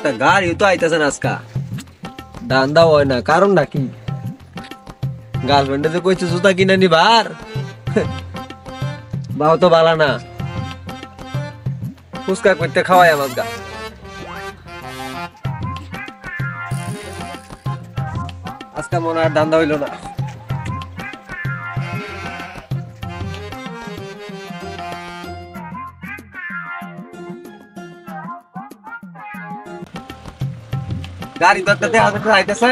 একটা গাড়ি তো আইতাছে না আজকা দান্দা হয় না কারণ নাকি গার্লফ্রেন্ডে যে কইছে জুতা কিনে নিবার বাও তো বালা না ফুচকা করতে খাওয়াই আমার গা আজকা মনে আর দান্দা হইল না গাড়ি তো দেখা যাচ্ছে আইতাছে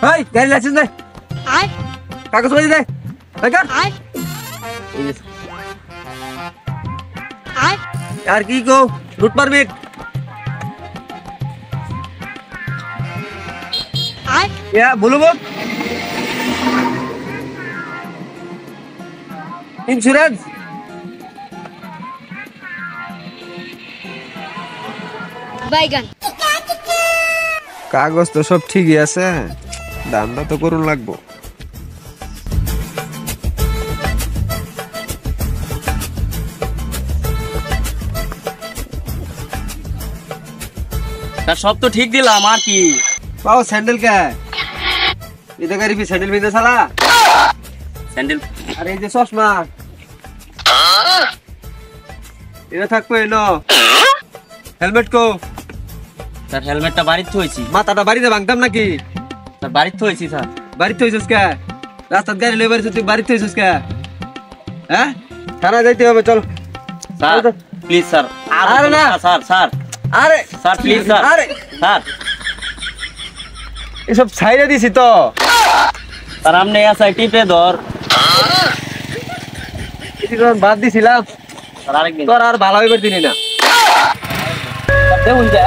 এই গাড়ি লাইসেন্স দে কাগজ বাজি দে यार की को रूट परमिट या बोलो बोल इंश्योरेंस বাইগান কাগজ তো সব ঠিকই আছে দামটা তো করুন লাগবো সব তো ঠিক দিলাম আর কি পাও স্যান্ডেল কে এটা গাড়ি পি স্যান্ডেল বিন্দা সালা স্যান্ডেল আরে এই যে চশমা এটা থাকবে এলো হেলমেট কো স্যার হেলমেটটা বাড়িতে থইছি মাথাটা বাড়িতে ভাঙতাম নাকি স্যার বাড়িতে থইছি স্যার বাড়িতে হইছিস কে রাস্তার গাড়ি লই বাড়িতে তুই বাড়িতে হইছিস কে হ্যাঁ থানা যাইতে হবে চল স্যার প্লিজ স্যার আরে না স্যার স্যার আরে স্যার প্লিজ স্যার আরে স্যার এসব ছাইরে দিছি তো স্যার আমনে এসআই টিপে ধর কিছুক্ষণ বাদ দিছিলাম স্যার আরেকদিন তোর আর ভালো হইবার দিনি না দেখুন যে